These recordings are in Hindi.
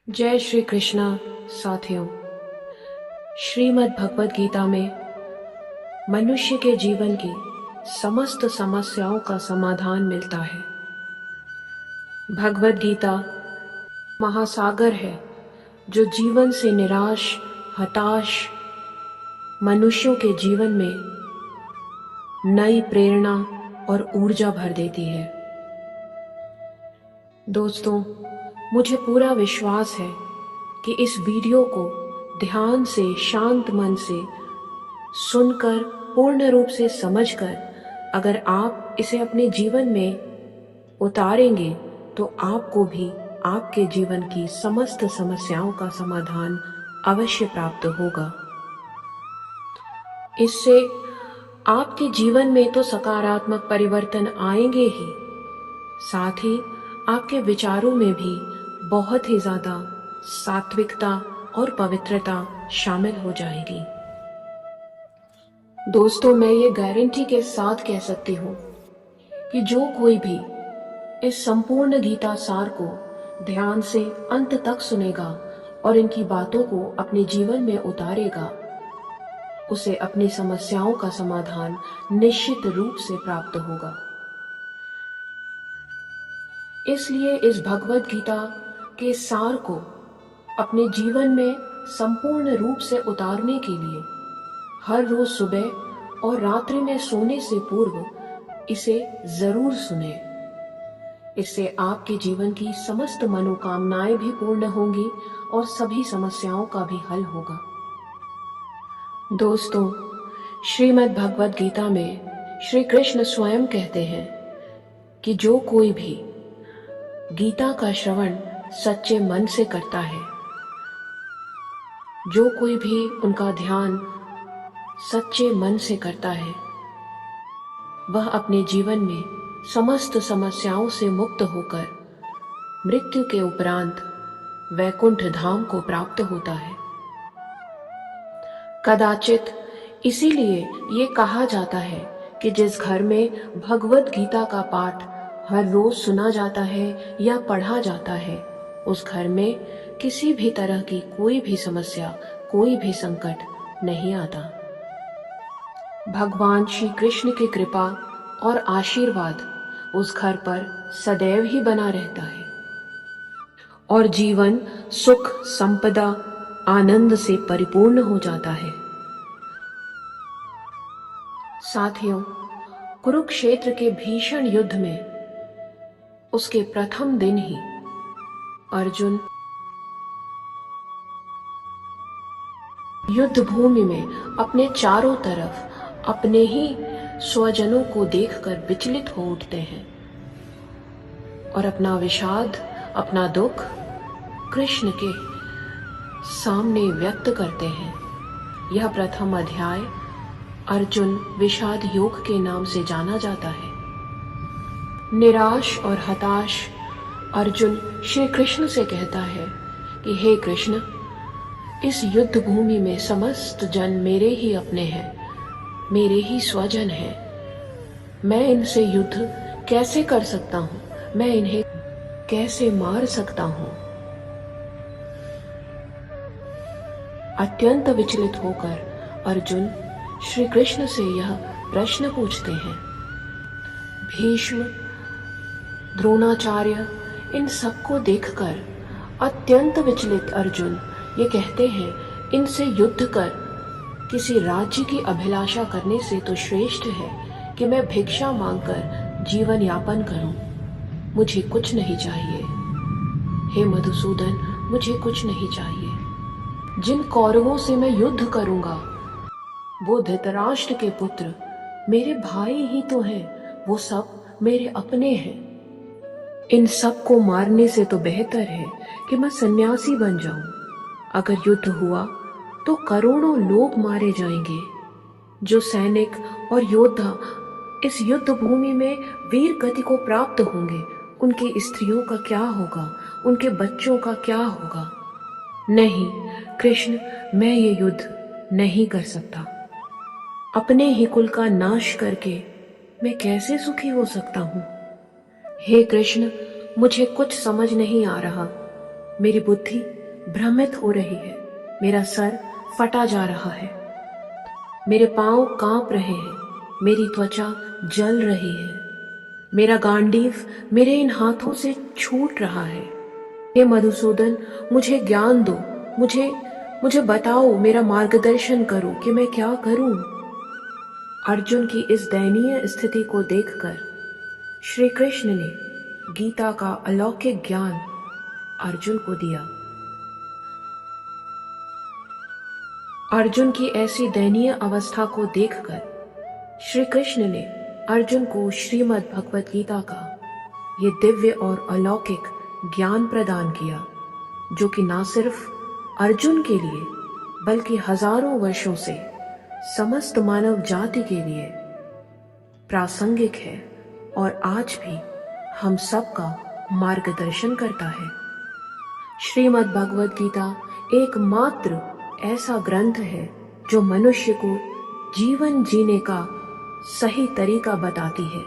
जय श्री कृष्णा साथियों। श्रीमद् भगवद गीता में मनुष्य के जीवन की समस्त समस्याओं का समाधान मिलता है। भगवद गीता महासागर है जो जीवन से निराश हताश मनुष्यों के जीवन में नई प्रेरणा और ऊर्जा भर देती है। दोस्तों, मुझे पूरा विश्वास है कि इस वीडियो को ध्यान से शांत मन से सुनकर पूर्ण रूप से समझकर अगर आप इसे अपने जीवन में उतारेंगे तो आपको भी आपके जीवन की समस्त समस्याओं का समाधान अवश्य प्राप्त होगा। इससे आपके जीवन में तो सकारात्मक परिवर्तन आएंगे ही, साथ ही आपके विचारों में भी बहुत ही ज्यादा सात्विकता और पवित्रता शामिल हो जाएगी। दोस्तों, मैं ये गारंटी के साथ कह सकती हूँ कि जो कोई भी इस संपूर्ण गीता सार को ध्यान से अंत तक सुनेगा और इनकी बातों को अपने जीवन में उतारेगा, उसे अपनी समस्याओं का समाधान निश्चित रूप से प्राप्त होगा। इसलिए इस भगवद गीता के सार को अपने जीवन में संपूर्ण रूप से उतारने के लिए हर रोज सुबह और रात्रि में सोने से पूर्व इसे जरूर सुने। इससे आपके जीवन की समस्त मनोकामनाएं भी पूर्ण होंगी और सभी समस्याओं का भी हल होगा। दोस्तों, श्रीमद् भगवद गीता में श्री कृष्ण स्वयं कहते हैं कि जो कोई भी गीता का श्रवण सच्चे मन से करता है, जो कोई भी उनका ध्यान सच्चे मन से करता है, वह अपने जीवन में समस्त समस्याओं से मुक्त होकर मृत्यु के उपरांत वैकुंठ धाम को प्राप्त होता है। कदाचित इसीलिए ये कहा जाता है कि जिस घर में भगवद गीता का पाठ हर रोज सुना जाता है या पढ़ा जाता है, उस घर में किसी भी तरह की कोई भी समस्या, कोई भी संकट नहीं आता। भगवान श्री कृष्ण की कृपा और आशीर्वाद उस घर पर सदैव ही बना रहता है और जीवन सुख संपदा आनंद से परिपूर्ण हो जाता है। साथियों, कुरुक्षेत्र के भीषण युद्ध में उसके प्रथम दिन ही अर्जुन युद्ध भूमि में अपने चारों तरफ अपने ही स्वजनों को देखकर विचलित हो उठते हैं और अपना विषाद, अपना दुख कृष्ण के सामने व्यक्त करते हैं। यह प्रथम अध्याय अर्जुन विषाद योग के नाम से जाना जाता है। निराश और हताश अर्जुन श्री कृष्ण से कहता है कि हे कृष्ण, इस युद्ध भूमि में समस्त जन मेरे ही अपने हैं, मेरे ही स्वजन हैं। मैं इनसे युद्ध कैसे कर सकता हूँ? मैं इन्हें कैसे मार सकता हूँ? अत्यंत विचलित होकर अर्जुन श्री कृष्ण से यह प्रश्न पूछते हैं। भीष्म, द्रोणाचार्य, इन सबको देखकर अत्यंत विचलित अर्जुन ये कहते हैं, इनसे युद्ध कर किसी राज्य की अभिलाषा करने से तो श्रेष्ठ है कि मैं भिक्षा मांगकर जीवन यापन करूं। मुझे कुछ नहीं चाहिए। हे मधुसूदन, मुझे कुछ नहीं चाहिए। जिन कौरवों से मैं युद्ध करूंगा वो धृतराष्ट्र के पुत्र मेरे भाई ही तो हैं, वो सब मेरे अपने हैं। इन सब को मारने से तो बेहतर है कि मैं सन्यासी बन जाऊं। अगर युद्ध हुआ तो करोड़ों लोग मारे जाएंगे। जो सैनिक और योद्धा इस युद्ध भूमि में वीर गति को प्राप्त होंगे, उनकी स्त्रियों का क्या होगा? उनके बच्चों का क्या होगा? नहीं कृष्ण, मैं ये युद्ध नहीं कर सकता। अपने ही कुल का नाश करके मैं कैसे सुखी हो सकता हूँ? हे कृष्ण, मुझे कुछ समझ नहीं आ रहा। मेरी बुद्धि भ्रमित हो रही है, मेरा सर फटा जा रहा है, मेरे पांव कांप रहे हैं, मेरी त्वचा जल रही है, मेरा गांडीव मेरे इन हाथों से छूट रहा है। हे मधुसूदन, मुझे ज्ञान दो, मुझे मुझे बताओ, मेरा मार्गदर्शन करो कि मैं क्या करूं। अर्जुन की इस दयनीय स्थिति को देखकर श्री कृष्ण ने गीता का अलौकिक ज्ञान अर्जुन को दिया। अर्जुन की ऐसी दयनीय अवस्था को देखकर श्री कृष्ण ने अर्जुन को श्रीमद् भगवत गीता का ये दिव्य और अलौकिक ज्ञान प्रदान किया, जो कि न सिर्फ अर्जुन के लिए बल्कि हजारों वर्षों से समस्त मानव जाति के लिए प्रासंगिक है और आज भी हम सबका मार्गदर्शन करता है। श्रीमद् भगवत गीता एकमात्र ऐसा ग्रंथ है जो मनुष्य को जीवन जीने का सही तरीका बताती है।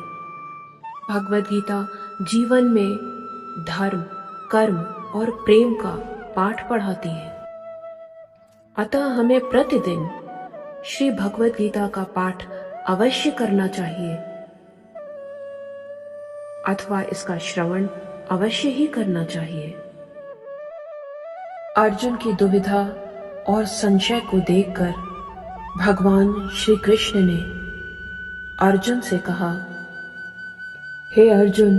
भगवत गीता जीवन में धर्म, कर्म और प्रेम का पाठ पढ़ाती है। अतः हमें प्रतिदिन श्री भगवत गीता का पाठ अवश्य करना चाहिए अथवा इसका श्रवण अवश्य ही करना चाहिए। अर्जुन की दुविधा और संशय को देखकर भगवान श्री कृष्ण ने अर्जुन से कहा, हे अर्जुन,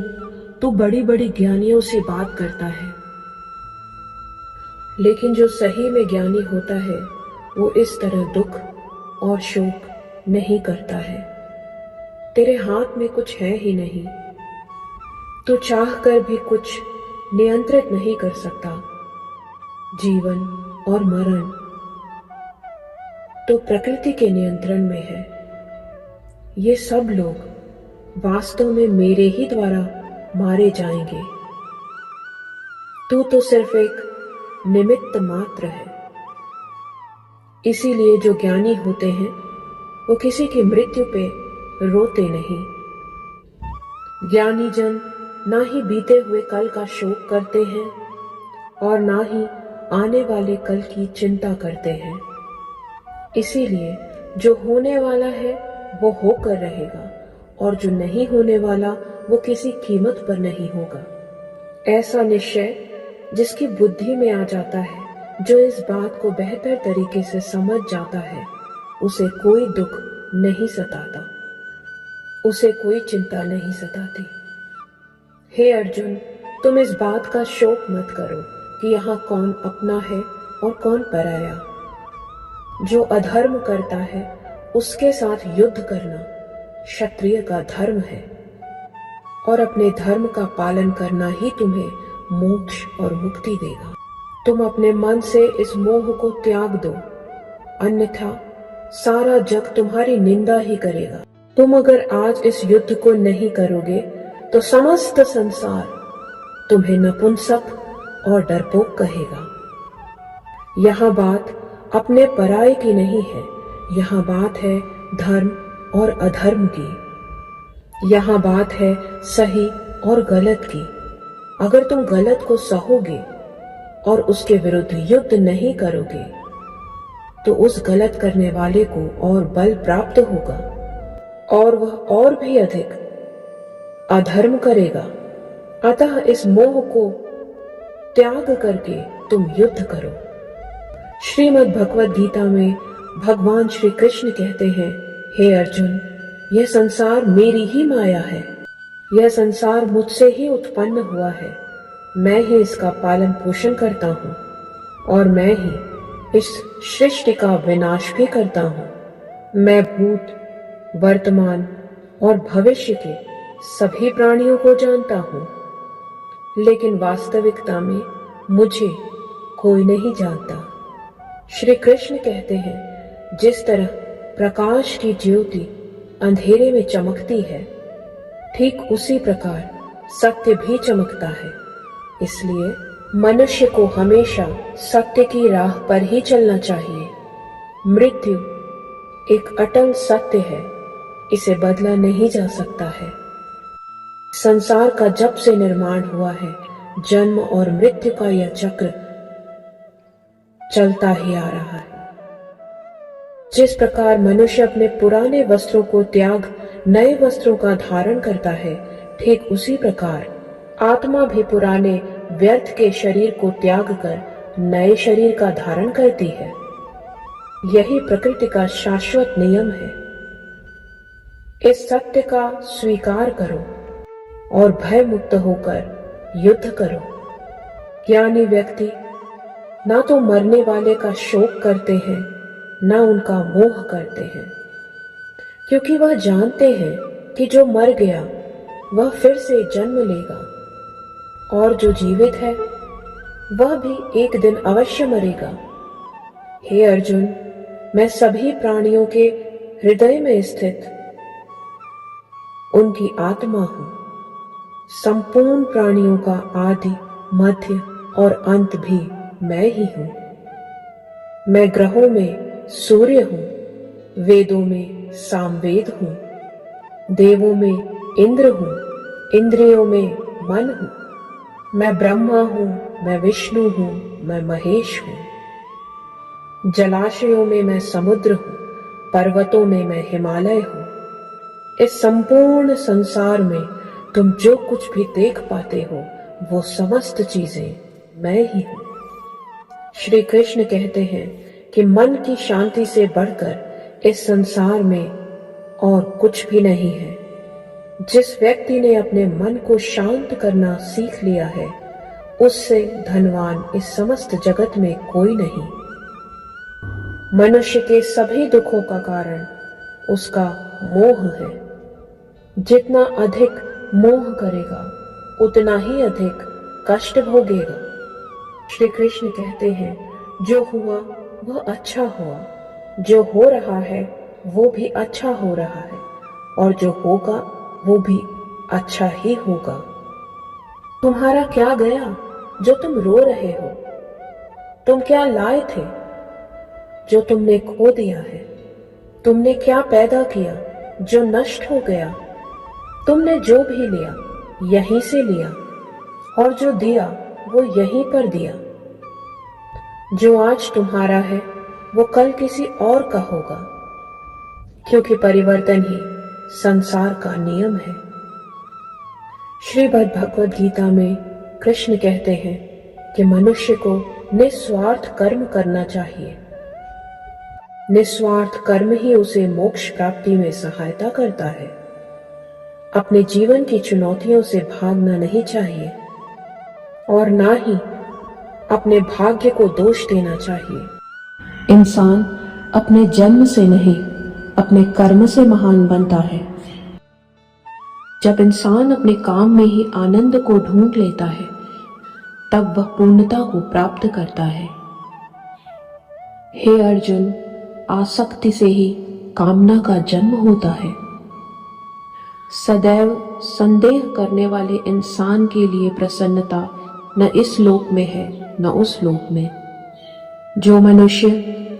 तू बड़ी बड़ी ज्ञानियों से बात करता है, लेकिन जो सही में ज्ञानी होता है वो इस तरह दुख और शोक नहीं करता है। तेरे हाथ में कुछ है ही नहीं, तू चाह कर भी कुछ नियंत्रित नहीं कर सकता। जीवन और मरण तो प्रकृति के नियंत्रण में है। ये सब लोग वास्तव में मेरे ही द्वारा मारे जाएंगे। तू तो सिर्फ एक निमित्त मात्र है। इसीलिए जो ज्ञानी होते हैं वो किसी की मृत्यु पे रोते नहीं। ज्ञानी जन ना ही बीते हुए कल का शोक करते हैं और ना ही आने वाले कल की चिंता करते हैं। इसीलिए जो होने वाला है वो होकर रहेगा और जो नहीं होने वाला वो किसी कीमत पर नहीं होगा। ऐसा निश्चय जिसकी बुद्धि में आ जाता है, जो इस बात को बेहतर तरीके से समझ जाता है, उसे कोई दुख नहीं सताता, उसे कोई चिंता नहीं सताती। हे अर्जुन, तुम इस बात का शोक मत करो कि यहाँ कौन अपना है और कौन पराया। जो अधर्म करता है उसके साथ युद्ध करना क्षत्रिय का धर्म है और अपने धर्म का पालन करना ही तुम्हें मोक्ष और मुक्ति देगा। तुम अपने मन से इस मोह को त्याग दो, अन्यथा सारा जग तुम्हारी निंदा ही करेगा। तुम अगर आज इस युद्ध को नहीं करोगे तो समस्त संसार तुम्हें नपुंसक और डरपोक कहेगा। यहाँ बात अपने पराये की नहीं है, यहाँ बात है धर्म और अधर्म की। यहाँ बात है सही और गलत की। अगर तुम गलत को सहोगे और उसके विरुद्ध युद्ध नहीं करोगे तो उस गलत करने वाले को और बल प्राप्त होगा और वह और भी अधिक अधर्म करेगा। अतः इस मोह को त्याग करके तुम युद्ध करो। श्रीमद् भगवद गीता में भगवान श्री कृष्ण कहते हैं, हे अर्जुन, यह संसार मेरी ही माया है। यह संसार मुझसे ही उत्पन्न हुआ है। मैं ही इसका पालन पोषण करता हूँ और मैं ही इस सृष्टि का विनाश भी करता हूँ। मैं भूत, वर्तमान और भविष्य के सभी प्राणियों को जानता हूँ, लेकिन वास्तविकता में मुझे कोई नहीं जानता। श्री कृष्ण कहते हैं, जिस तरह प्रकाश की ज्योति अंधेरे में चमकती है, ठीक उसी प्रकार सत्य भी चमकता है। इसलिए मनुष्य को हमेशा सत्य की राह पर ही चलना चाहिए। मृत्यु एक अटल सत्य है, इसे बदला नहीं जा सकता है। संसार का जब से निर्माण हुआ है जन्म और मृत्यु का यह चक्र चलता ही आ रहा है। जिस प्रकार मनुष्य अपने पुराने वस्त्रों को त्याग नए वस्त्रों का धारण करता है, ठीक उसी प्रकार आत्मा भी पुराने व्यर्थ के शरीर को त्याग कर नए शरीर का धारण करती है। यही प्रकृति का शाश्वत नियम है। इस सत्य का स्वीकार करो और भय मुक्त होकर युद्ध करो। ज्ञानी व्यक्ति ना तो मरने वाले का शोक करते हैं, ना उनका मोह करते हैं, क्योंकि वह जानते हैं कि जो मर गया वह फिर से जन्म लेगा, और जो जीवित है वह भी एक दिन अवश्य मरेगा। हे अर्जुन, मैं सभी प्राणियों के हृदय में स्थित उनकी आत्मा हूं। संपूर्ण प्राणियों का आदि, मध्य और अंत भी मैं ही हूं। मैं ग्रहों में सूर्य हूं, वेदों में सामवेद हूं, देवों में इंद्र हूं, इंद्रियों में मन हूं। मैं ब्रह्मा हूं, मैं विष्णु हूं, मैं महेश हूं। जलाशयों में मैं समुद्र हूं, पर्वतों में मैं हिमालय हूं। इस संपूर्ण संसार में तुम जो कुछ भी देख पाते हो वो समस्त चीजें मैं ही हूं। श्री कृष्ण कहते हैं कि मन की शांति से बढ़कर इस संसार में और कुछ भी नहीं है। जिस व्यक्ति ने अपने मन को शांत करना सीख लिया है, उससे धनवान इस समस्त जगत में कोई नहीं। मनुष्य के सभी दुखों का कारण उसका मोह है। जितना अधिक मोह करेगा उतना ही अधिक कष्ट भोगेगा। श्री कृष्ण कहते हैं, जो हुआ वह अच्छा हुआ, जो हो रहा है वो भी अच्छा हो रहा है, और जो होगा वो भी अच्छा ही होगा। तुम्हारा क्या गया जो तुम रो रहे हो? तुम क्या लाए थे जो तुमने खो दिया है? तुमने क्या पैदा किया जो नष्ट हो गया? तुमने जो भी लिया यहीं से लिया, और जो दिया वो यहीं पर दिया। जो आज तुम्हारा है वो कल किसी और का होगा, क्योंकि परिवर्तन ही संसार का नियम है। श्रीमद् भगवद गीता में कृष्ण कहते हैं कि मनुष्य को निस्वार्थ कर्म करना चाहिए। निस्वार्थ कर्म ही उसे मोक्ष प्राप्ति में सहायता करता है। अपने जीवन की चुनौतियों से भागना नहीं चाहिए, और ना ही अपने भाग्य को दोष देना चाहिए। इंसान अपने जन्म से नहीं, अपने कर्म से महान बनता है। जब इंसान अपने काम में ही आनंद को ढूंढ लेता है, तब वह पूर्णता को प्राप्त करता है। हे अर्जुन, आसक्ति से ही कामना का जन्म होता है। सदैव संदेह करने वाले इंसान के लिए प्रसन्नता न इस लोक में है न उस लोक में। जो मनुष्य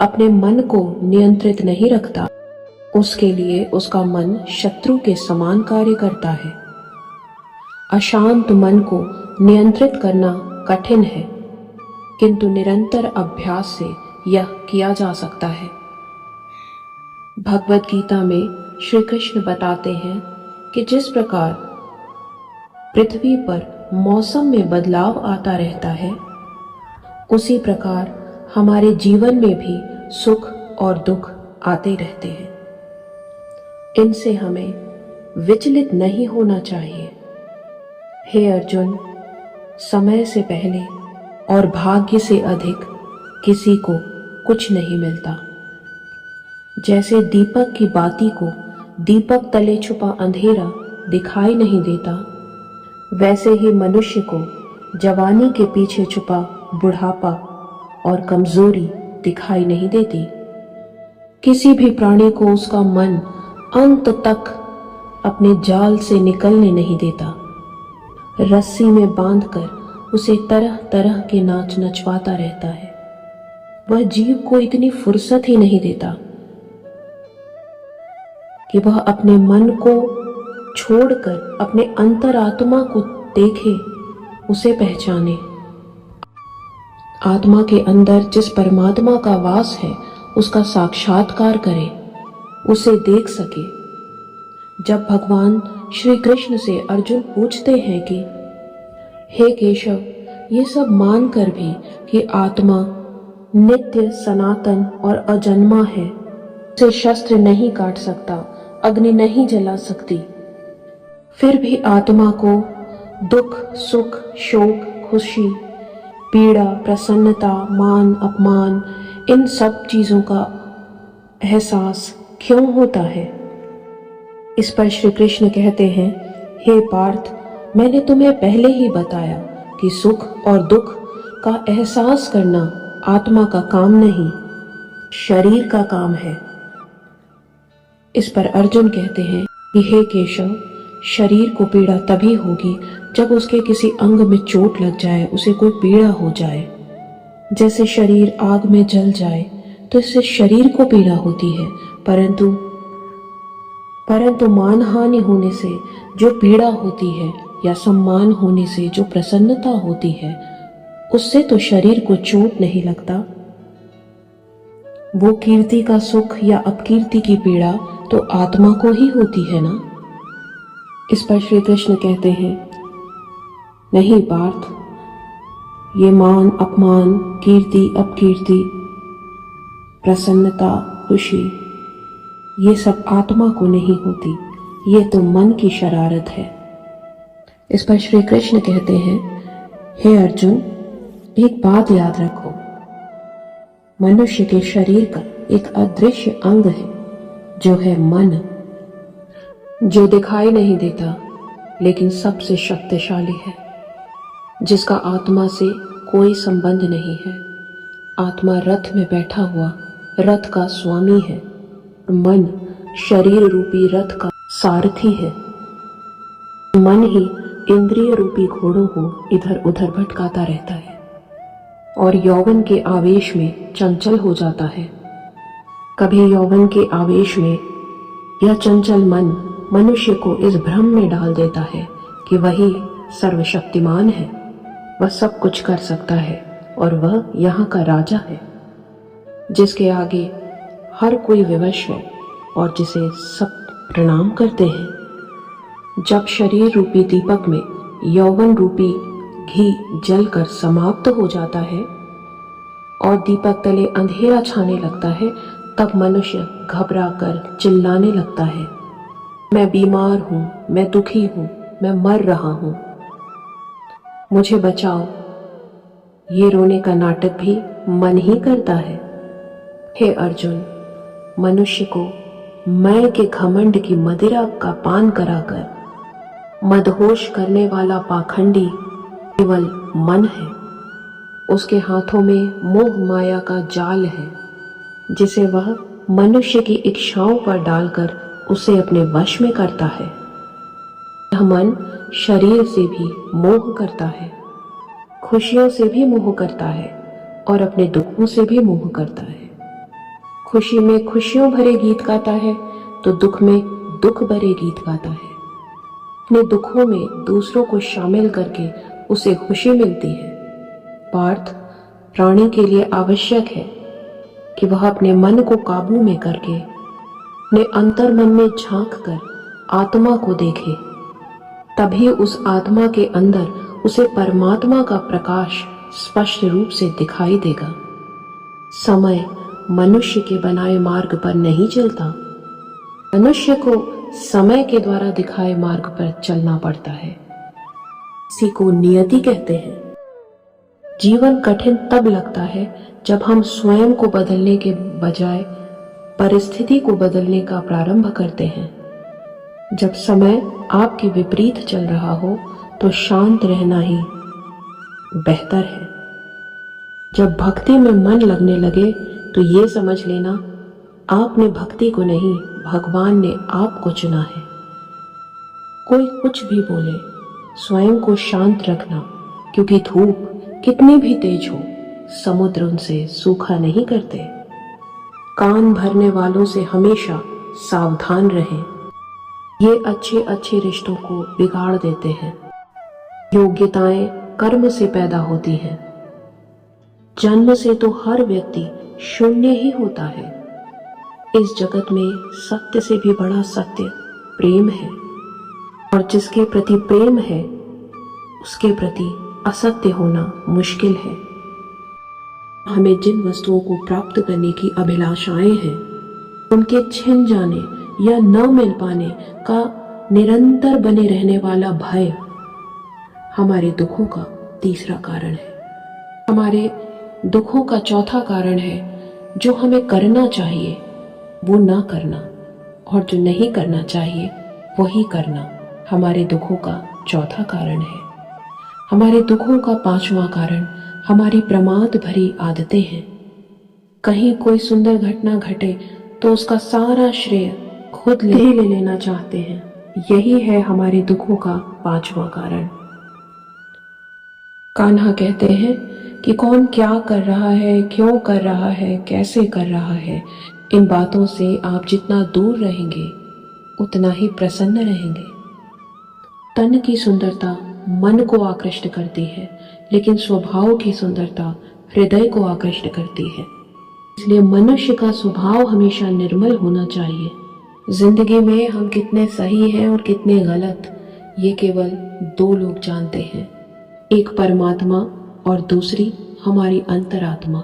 अपने मन को नियंत्रित नहीं रखता, उसके लिए उसका मन शत्रु के समान कार्य करता है। अशांत मन को नियंत्रित करना कठिन है, किंतु निरंतर अभ्यास से यह किया जा सकता है। भगवद गीता में श्री कृष्ण बताते हैं कि जिस प्रकार पृथ्वी पर मौसम में बदलाव आता रहता है, उसी प्रकार हमारे जीवन में भी सुख और दुख आते रहते हैं। इनसे हमें विचलित नहीं होना चाहिए। हे अर्जुन, समय से पहले और भाग्य से अधिक किसी को कुछ नहीं मिलता। जैसे दीपक की बाती को दीपक तले छुपा अंधेरा दिखाई नहीं देता, वैसे ही मनुष्य को जवानी के पीछे छुपा बुढ़ापा और कमजोरी दिखाई नहीं देती। किसी भी प्राणी को उसका मन अंत तक अपने जाल से निकलने नहीं देता। रस्सी में बांधकर उसे तरह तरह के नाच नचवाता रहता है। वह जीव को इतनी फुर्सत ही नहीं देता कि वह अपने मन को छोड़कर अपने अंतरात्मा को देखे उसे पहचाने। आत्मा के अंदर जिस परमात्मा का वास है उसका साक्षात्कार करे, उसे देख सके। जब भगवान श्री कृष्ण से अर्जुन पूछते हैं कि हे केशव, ये सब मानकर भी कि आत्मा नित्य, सनातन और अजन्मा है, उसे शस्त्र नहीं काट सकता, अग्नि नहीं जला सकती, फिर भी आत्मा को दुख, सुख, शोक, खुशी, पीड़ा, प्रसन्नता, मान, अपमान, इन सब चीजों का एहसास क्यों होता है? इस पर श्री कृष्ण कहते हैं, हे पार्थ, मैंने तुम्हें पहले ही बताया कि सुख और दुख का एहसास करना आत्मा का काम नहीं, शरीर का काम है। इस पर अर्जुन कहते हैं कि हे केशव, शरीर को पीड़ा तभी होगी जब उसके किसी अंग में चोट लग जाए, उसे कोई पीड़ा हो जाए। जैसे शरीर आग में जल जाए तो इससे शरीर को पीड़ा होती है, परंतु मानहानि होने से जो पीड़ा होती है या सम्मान होने से जो प्रसन्नता होती है, उससे तो शरीर को चोट नहीं लगता। वो कीर्ति का सुख या अपकीर्ति की पीड़ा तो आत्मा को ही होती है ना। इस पर श्री कृष्ण कहते हैं, नहीं पार्थ, ये मान, अपमान, कीर्ति, अपकीर्ति, प्रसन्नता, खुशी, ये सब आत्मा को नहीं होती, ये तो मन की शरारत है। इस पर श्री कृष्ण कहते हैं, हे अर्जुन, एक बात याद रखो, मनुष्य के शरीर का एक अदृश्य अंग है जो है मन, जो दिखाई नहीं देता लेकिन सबसे शक्तिशाली है, जिसका आत्मा से कोई संबंध नहीं है। आत्मा रथ में बैठा हुआ रथ का स्वामी है, मन शरीर रूपी रथ का सारथी है। मन ही इंद्रिय रूपी घोड़ों को इधर उधर भटकाता रहता है और यौवन के आवेश में चंचल हो जाता है। कभी यौवन के आवेश में यह चंचल मन मनुष्य को इस भ्रम में डाल देता है कि वही सर्वशक्तिमान है, वह सब कुछ कर सकता है और वह यहाँ का राजा है, जिसके आगे हर कोई विवश है और जिसे सब प्रणाम करते हैं। जब शरीर रूपी दीपक में यौवन रूपी घी जलकर समाप्त हो जाता है और दीपक तले अंधेरा छाने लगता है, तब मनुष्य घबराकर चिल्लाने लगता है, मैं बीमार हूं, मैं दुखी हूं, मैं मर रहा हूं, मुझे बचाओ। ये रोने का नाटक भी मन ही करता है। हे अर्जुन, मनुष्य को मैं के घमंड की मदिरा का पान कराकर मदहोश करने वाला पाखंडी केवल मन है। उसके हाथों में मोह माया का जाल है, जिसे वह मनुष्य की इच्छाओं पर डालकर उसे अपने वश में करता है। यह मन शरीर से भी मोह करता है, खुशियों से भी मोह करता है और अपने दुखों से भी मोह करता है। खुशी में खुशियों भरे गीत गाता है तो दुख में दुख भरे गीत गाता है। अपने दुखों में दूसरों को शामिल करके उसे खुशी मिलती है। पार्थ, प्राणी के लिए आवश्यक है कि वह अपने मन को काबू में करके अपने अंतर मन में झांक कर आत्मा को देखे, तभी उस आत्मा के अंदर उसे परमात्मा का प्रकाश स्पष्ट रूप से दिखाई देगा। समय मनुष्य के बनाए मार्ग पर नहीं चलता, मनुष्य को समय के द्वारा दिखाए मार्ग पर चलना पड़ता है। इसी को नियति कहते हैं। जीवन कठिन तब लगता है जब हम स्वयं को बदलने के बजाय परिस्थिति को बदलने का प्रारंभ करते हैं। जब समय आपके विपरीत चल रहा हो तो शांत रहना ही बेहतर है। जब भक्ति में मन लगने लगे तो ये समझ लेना आपने भक्ति को नहीं, भगवान ने आपको चुना है। कोई कुछ भी बोले, स्वयं को शांत रखना, क्योंकि धूप कितनी भी तेज हो, समुद्र उनसे सूखा नहीं करते। कान भरने वालों से हमेशा सावधान रहें, ये अच्छे अच्छे रिश्तों को बिगाड़ देते हैं। योग्यताएं कर्म से पैदा होती हैं। जन्म से तो हर व्यक्ति शून्य ही होता है। इस जगत में सत्य से भी बड़ा सत्य प्रेम है, और जिसके प्रति प्रेम है उसके प्रति असत्य होना मुश्किल है। हमें जिन वस्तुओं को प्राप्त करने की अभिलाषाएं हैं, उनके छिन जाने या न मिल पाने का निरंतर बने रहने वाला भय हमारे दुखों का तीसरा कारण है। हमारे दुखों का चौथा कारण है जो हमें करना चाहिए वो ना करना, और जो नहीं करना चाहिए वही करना हमारे दुखों का चौथा कारण है। हमारे दुखों का पांचवा कारण हमारी प्रमाद भरी आदतें हैं। कहीं कोई सुंदर घटना घटे तो उसका सारा श्रेय खुद ले लेना चाहते हैं। यही है हमारे दुखों का पांचवा कारण। कान्हा कहते हैं कि कौन क्या कर रहा है, क्यों कर रहा है, कैसे कर रहा है, इन बातों से आप जितना दूर रहेंगे उतना ही प्रसन्न रहेंगे। तन की सुंदरता मन को आकृष्ट करती है, लेकिन स्वभाव की सुंदरता हृदय को आकृष्ट करती है। इसलिए मनुष्य का स्वभाव हमेशा निर्मल होना चाहिए। जिंदगी में हम कितने सही हैं और कितने गलत, ये केवल दो लोग जानते हैं, एक परमात्मा और दूसरी हमारी अंतरात्मा।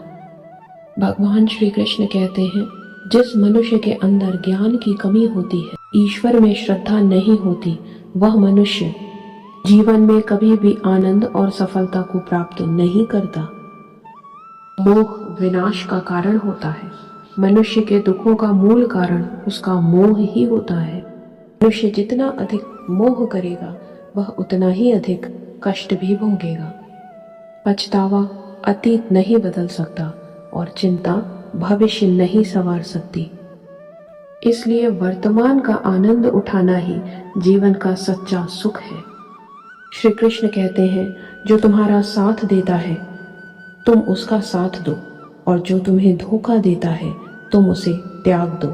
भगवान श्री कृष्ण कहते हैं, जिस मनुष्य के अंदर ज्ञान की कमी होती है, ईश्वर में श्रद्धा नहीं होती, वह मनुष्य जीवन में कभी भी आनंद और सफलता को प्राप्त नहीं करता। मोह विनाश का कारण होता है। मनुष्य के दुखों का मूल कारण उसका मोह ही होता है। मनुष्य जितना अधिक मोह करेगा वह उतना ही अधिक कष्ट भी भोगेगा। पछतावा अतीत नहीं बदल सकता और चिंता भविष्य नहीं संवार सकती। इसलिए वर्तमान का आनंद उठाना ही जीवन का सच्चा सुख है। श्री कृष्ण कहते हैं, जो तुम्हारा साथ देता है तुम उसका साथ दो, और जो तुम्हें धोखा देता है तुम उसे त्याग दो।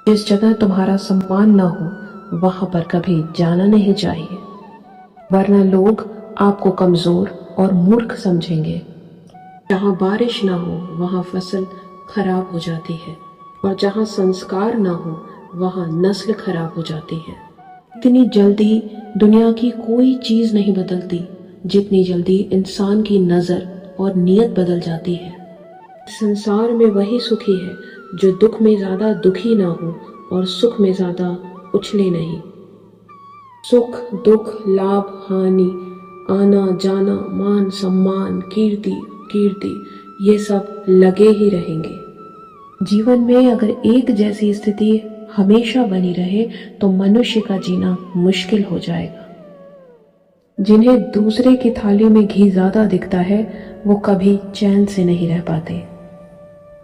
जिस जगह तुम्हारा सम्मान न हो वहां पर कभी जाना नहीं चाहिए, वरना लोग आपको कमजोर और मूर्ख समझेंगे। जहां बारिश ना हो वहां फसल खराब हो जाती है, और जहां संस्कार ना हो वहां नस्ल खराब हो जाती है। इतनी जल्दी दुनिया की कोई चीज नहीं बदलती जितनी जल्दी इंसान की नजर और नीयत बदल जाती है। संसार में वही सुखी है जो दुख में ज्यादा दुखी ना हो और सुख में ज्यादा उछले नहीं। सुख दुख लाभ हानि, आना जाना, मान सम्मान, कीर्ति ये सब लगे ही रहेंगे। जीवन में अगर एक जैसी स्थिति हमेशा बनी रहे तो मनुष्य का जीना मुश्किल हो जाएगा। जिन्हें दूसरे की थाली में घी ज्यादा दिखता है वो कभी चैन से नहीं रह पाते।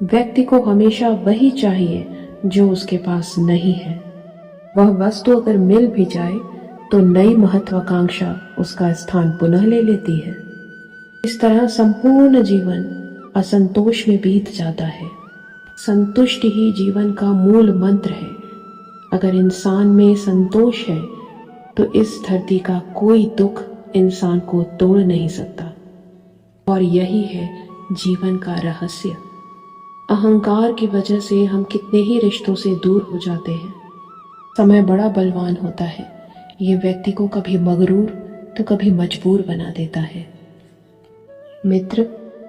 व्यक्ति को हमेशा वही चाहिए जो उसके पास नहीं है। वह वस्तु अगर मिल भी जाए तो नई महत्वाकांक्षा उसका स्थान पुनः ले लेती है। इस तरह संपूर्ण जीवन असंतोष में बीत जाता है। संतुष्टि ही जीवन का मूल मंत्र है। अगर इंसान में संतोष है तो इस धरती का कोई दुख इंसान को तोड़ नहीं सकता। और यही है जीवन का रहस्य। अहंकार की वजह से हम कितने ही रिश्तों से दूर हो जाते हैं। समय बड़ा बलवान होता है, ये व्यक्ति को कभी मगरूर तो कभी मजबूर बना देता है। मित्र,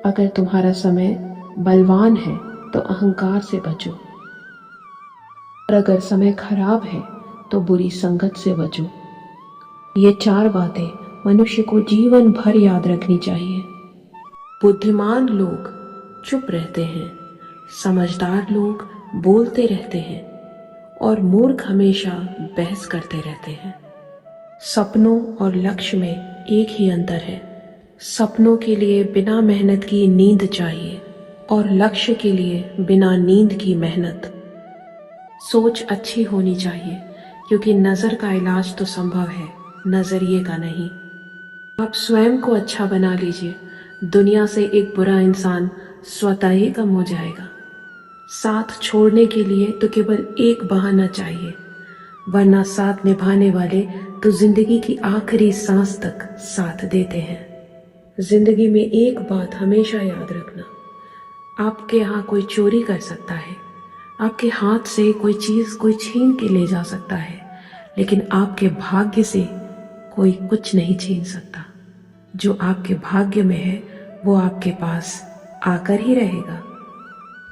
अगर तुम्हारा समय बलवान है तो अहंकार से बचो, और अगर समय खराब है तो बुरी संगत से बचो। ये 4 बातें मनुष्य को जीवन भर याद रखनी चाहिए। बुद्धिमान लोग चुप रहते हैं, समझदार लोग बोलते रहते हैं, और मूर्ख हमेशा बहस करते रहते हैं। सपनों और लक्ष्य में एक ही अंतर है। सपनों के लिए बिना मेहनत की नींद चाहिए और लक्ष्य के लिए बिना नींद की मेहनत। सोच अच्छी होनी चाहिए, क्योंकि नजर का इलाज तो संभव है, नजरिए का नहीं। आप स्वयं को अच्छा बना लीजिए, दुनिया से एक बुरा इंसान स्वतः ही कम हो जाएगा। साथ छोड़ने के लिए तो केवल एक बहाना चाहिए, वरना साथ निभाने वाले तो जिंदगी की आखिरी सांस तक साथ देते हैं। जिंदगी में एक बात हमेशा याद रखना, आपके यहाँ कोई चोरी कर सकता है, आपके हाथ से कोई चीज़ कोई छीन के ले जा सकता है, लेकिन आपके भाग्य से कोई कुछ नहीं छीन सकता। जो आपके भाग्य में है वो आपके पास आकर ही रहेगा।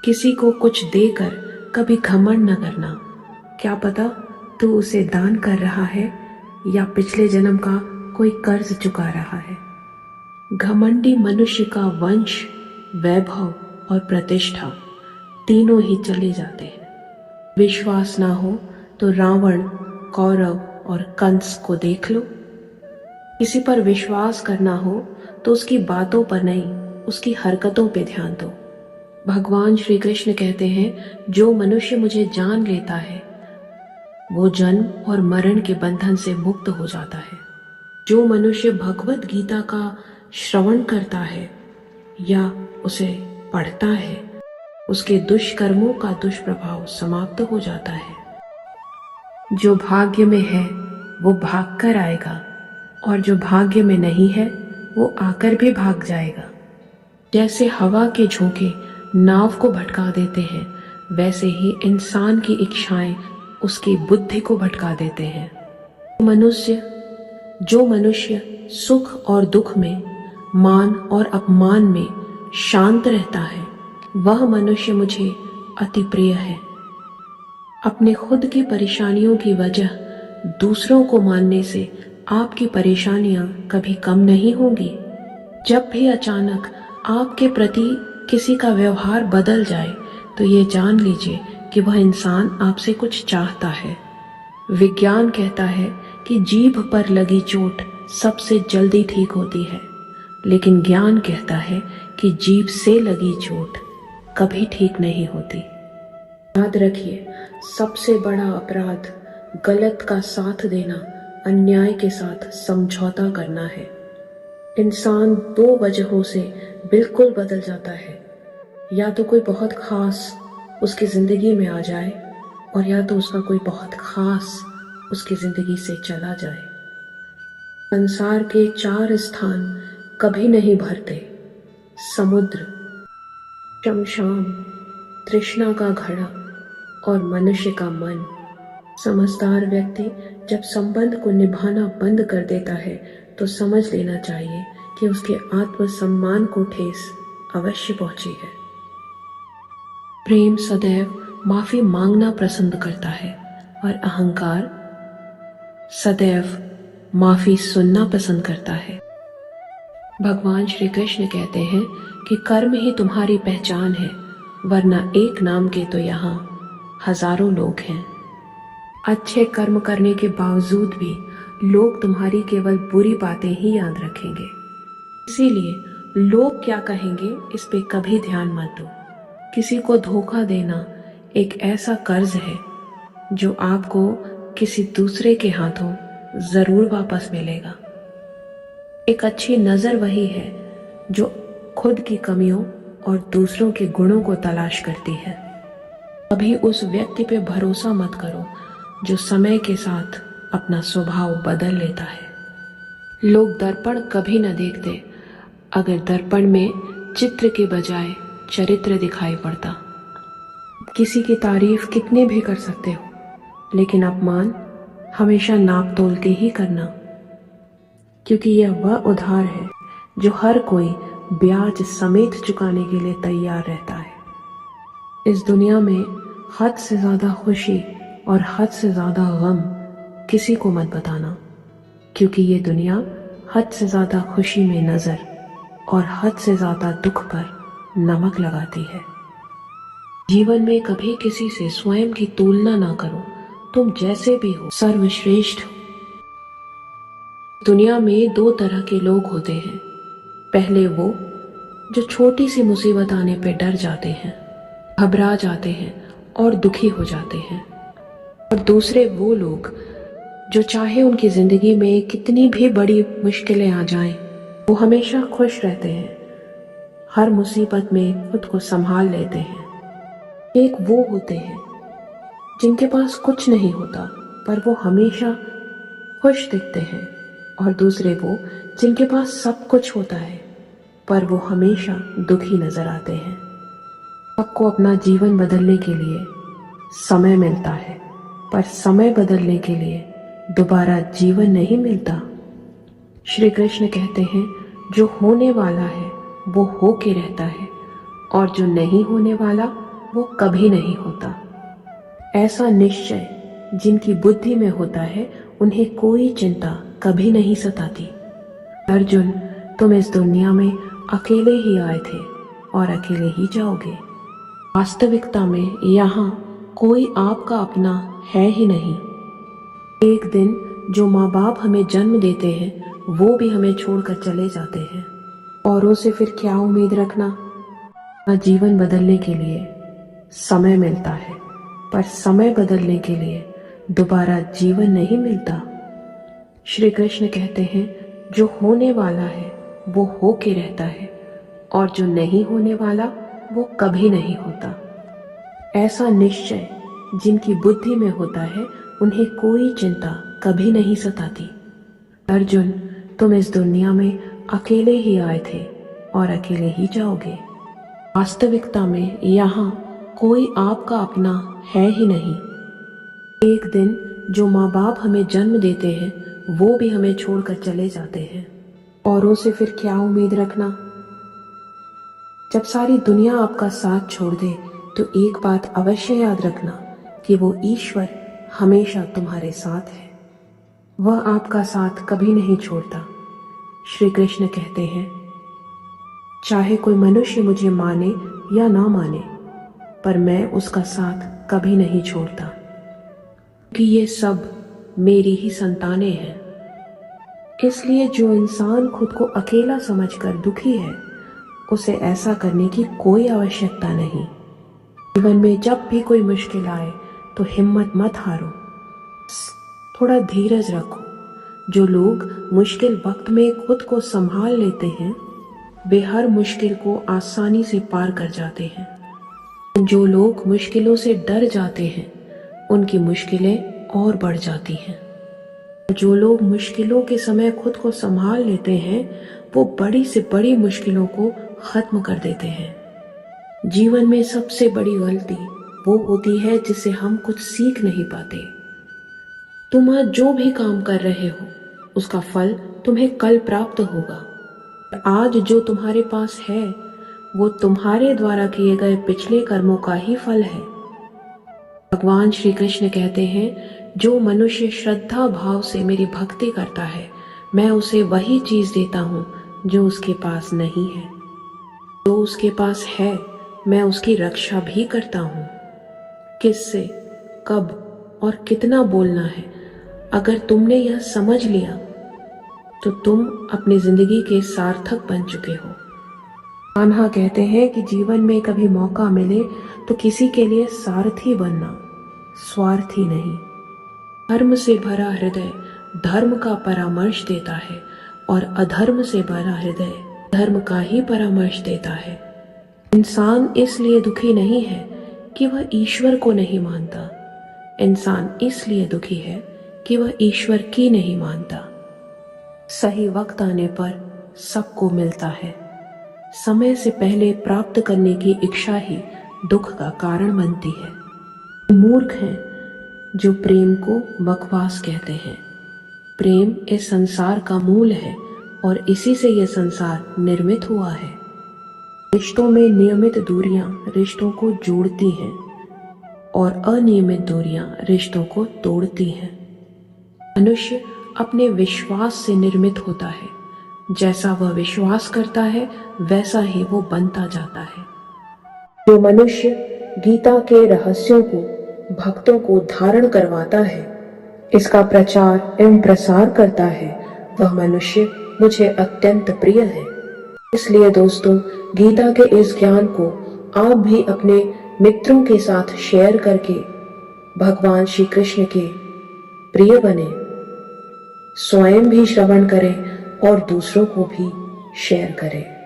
किसी को कुछ देकर कभी घमंड न करना, क्या पता तू उसे दान कर रहा है या पिछले जन्म का कोई कर्ज चुका रहा है। घमंडी मनुष्य का वंश, वैभव और प्रतिष्ठा तीनों ही चले जाते हैं। विश्वास ना हो तो रावण, कौरव और कंस को देख लो। किसी पर विश्वास करना हो तो उसकी बातों पर नहीं, उसकी हरकतों पे ध्यान दो। भगवान श्री कृष्ण कहते हैं, जो मनुष्य मुझे जान लेता है वो जन्म और मरण के बंधन से मुक्त हो जाता है। जो मनुष्य भगवत गीता का श्रवण करता है या उसे पढ़ता है, उसके दुष्कर्मों का दुष्प्रभाव समाप्त हो जाता है। जो भाग्य में है वो भाग कर आएगा और जो भाग्य में नहीं है वो आकर भी भाग जाएगा। जैसे हवा के झोंके नाव को भटका देते हैं, वैसे ही इंसान की इच्छाएं उसकी बुद्धि को भटका देते हैं। जो मनुष्य सुख और दुख में, मान और अपमान में शांत रहता है, वह मनुष्य मुझे अति प्रिय है। अपने खुद की परेशानियों की वजह दूसरों को मानने से आपकी परेशानियां कभी कम नहीं होंगी। जब भी अचानक आपके प्रति किसी का व्यवहार बदल जाए तो ये जान लीजिए कि वह इंसान आपसे कुछ चाहता है। विज्ञान कहता है कि जीभ पर लगी चोट सबसे जल्दी ठीक होती है, लेकिन ज्ञान कहता है कि जीभ से लगी चोट कभी ठीक नहीं होती। याद रखिए, सबसे बड़ा अपराध गलत का साथ देना, अन्याय के साथ समझौता करना है। इंसान दो वजहों से बिल्कुल बदल जाता है, या तो कोई बहुत खास उसकी जिंदगी में आ जाए और या तो उसका कोई बहुत खास उसकी जिंदगी से चला जाए। संसार के 4 स्थान कभी नहीं भरते: समुद्र, शमशान, तृष्णा का घड़ा और मनुष्य का मन। समझदार व्यक्ति जब संबंध को निभाना बंद कर देता है तो समझ लेना चाहिए कि उसके आत्मसम्मान को ठेस अवश्य पहुंची है। प्रेम सदैव माफी मांगना पसंद करता है और अहंकार सदैव माफी सुनना पसंद करता है। भगवान श्री कृष्ण कहते हैं कि कर्म ही तुम्हारी पहचान है, वरना एक नाम के तो यहाँ हजारों लोग हैं। अच्छे कर्म करने के बावजूद भी लोग तुम्हारी केवल बुरी बातें ही याद रखेंगे। इसीलिए लोग क्या कहेंगे इस पे कभी ध्यान मत दो। किसी को धोखा देना एक ऐसा कर्ज है जो आपको किसी दूसरे के हाथों जरूर वापस मिलेगा। एक अच्छी नजर वही है जो खुद की कमियों और दूसरों के गुणों को तलाश करती है। कभी उस व्यक्ति पे भरोसा मत करो जो समय के साथ अपना स्वभाव बदल लेता है। लोग दर्पण कभी न देखते अगर दर्पण में चित्र के बजाय चरित्र दिखाई पड़ता। किसी की तारीफ कितने भी कर सकते हो, लेकिन अपमान हमेशा नाप तोल के ही करना, क्योंकि यह वह उधार है जो हर कोई ब्याज समेत चुकाने के लिए तैयार रहता है। इस दुनिया में हद से ज्यादा खुशी और हद से ज्यादा गम किसी को मत बताना, क्योंकि ये दुनिया हद से ज्यादा खुशी में नजर और हद से ज्यादा दुख पर नमक लगाती है। जीवन में कभी किसी से स्वयं की तुलना ना करो। तुम जैसे भी हो सर्वश्रेष्ठ हो। दुनिया में 2 तरह के लोग होते हैं। पहले वो जो छोटी सी मुसीबत आने पे डर जाते हैं, घबरा जाते हैं और दुखी हो जाते हैं, और दूसरे वो लोग जो चाहे उनकी जिंदगी में कितनी भी बड़ी मुश्किलें आ जाएं, वो हमेशा खुश रहते हैं, हर मुसीबत में खुद को संभाल लेते हैं। एक वो होते हैं जिनके पास कुछ नहीं होता पर वो हमेशा खुश दिखते हैं, और दूसरे वो जिनके पास सब कुछ होता है पर वो हमेशा दुखी नजर आते हैं। सबको अपना जीवन बदलने के लिए समय मिलता है, पर समय बदलने के लिए दोबारा जीवन नहीं मिलता। श्री कृष्ण कहते हैं, जो होने वाला है वो हो के रहता है, और जो नहीं होने वाला वो कभी नहीं होता। ऐसा निश्चय जिनकी बुद्धि में होता है, उन्हें कोई चिंता कभी नहीं सताती। अर्जुन, तुम इस दुनिया में अकेले ही आए थे और अकेले ही जाओगे। वास्तविकता में यहाँ कोई आपका अपना है ही नहीं। एक दिन जो माँ बाप हमें जन्म देते हैं वो भी हमें छोड़कर चले जाते हैं, औरों से फिर क्या उम्मीद रखना। जीवन बदलने के लिए समय मिलता है, पर समय बदलने के लिए दोबारा जीवन नहीं मिलता। श्री कृष्ण कहते हैं, जो होने वाला है वो हो के रहता है, और जो नहीं होने वाला वो कभी नहीं होता। ऐसा निश्चय जिनकी बुद्धि में होता है, उन्हें कोई चिंता कभी नहीं सताती। अर्जुन, तुम इस दुनिया में अकेले ही आए थे और अकेले ही जाओगे। वास्तविकता में यहाँ कोई आपका अपना है ही नहीं। एक दिन जो माँ बाप हमें जन्म देते हैं वो भी हमें छोड़कर चले जाते हैं, औरों से फिर क्या उम्मीद रखना। जब सारी दुनिया आपका साथ छोड़ दे तो एक बात अवश्य याद रखना कि वो ईश्वर हमेशा तुम्हारे साथ है। वह आपका साथ कभी नहीं छोड़ता। श्री कृष्ण कहते हैं, चाहे कोई मनुष्य मुझे माने या ना माने, पर मैं उसका साथ कभी नहीं छोड़ता, कि ये सब मेरी ही संतानें हैं। इसलिए जो इंसान खुद को अकेला समझकर दुखी है, उसे ऐसा करने की कोई आवश्यकता नहीं। जीवन में जब भी कोई मुश्किल आए तो हिम्मत मत हारो, थोड़ा धीरज रखो। जो लोग मुश्किल वक्त में खुद को संभाल लेते हैं, वे हर मुश्किल को आसानी से पार कर जाते हैं। जो लोग मुश्किलों से डर जाते हैं, उनकी मुश्किलें और बढ़ जाती हैं। जो लोग मुश्किलों के समय खुद को संभाल लेते हैं, वो बड़ी से बड़ी मुश्किलों को खत्म कर देते हैं। जीवन में सबसे बड़ी गलती वो होती है जिससे हम कुछ सीख नहीं पाते। तुम आज जो भी काम कर रहे हो, उसका फल तुम्हें कल प्राप्त होगा। आज जो तुम्हारे पास है वो तुम्हारे द्वारा किए गए पिछले कर्मों का ही फल है। भगवान श्री कृष्ण कहते हैं, जो मनुष्य श्रद्धा भाव से मेरी भक्ति करता है, मैं उसे वही चीज देता हूँ जो उसके पास नहीं है। जो उसके पास है, मैं उसकी रक्षा भी करता हूँ। किससे, कब और कितना बोलना है, अगर तुमने यह समझ लिया तो तुम अपनी जिंदगी के सार्थक बन चुके हो। कान्हा कहते हैं कि जीवन में कभी मौका मिले तो किसी के लिए सारथी बनना, स्वार्थी नहीं। धर्म से भरा हृदय धर्म का परामर्श देता है, और अधर्म से भरा हृदय धर्म का ही परामर्श देता है। इंसान इसलिए दुखी नहीं है कि वह ईश्वर को नहीं मानता। इंसान इसलिए दुखी है कि वह ईश्वर की नहीं मानता। सही वक्त आने पर सबको मिलता है। समय से पहले प्राप्त करने की इच्छा ही दुख का कारण बनती है। मूर्ख हैं जो प्रेम को बकवास कहते हैं। प्रेम इस संसार का मूल है, और इसी से यह संसार निर्मित हुआ है। रिश्तों में नियमित दूरियां रिश्तों को जोड़ती हैं, और अनियमित दूरियां रिश्तों को तोड़ती हैं। मनुष्य अपने विश्वास से निर्मित होता है। जैसा वह विश्वास करता है, वैसा ही वो बनता जाता है। जो मनुष्य गीता के रहस्यों को भक्तों को धारण करवाता है, इसका प्रचार एवं प्रसार करता है, वह मनुष्य मुझे अत्यंत प्रिय है। इसलिए दोस्तों, गीता के इस ज्ञान को आप भी अपने मित्रों के साथ शेयर करके भगवान श्री कृष्ण के प्रिय बने, स्वयं भी श्रवण करें और दूसरों को भी शेयर करें।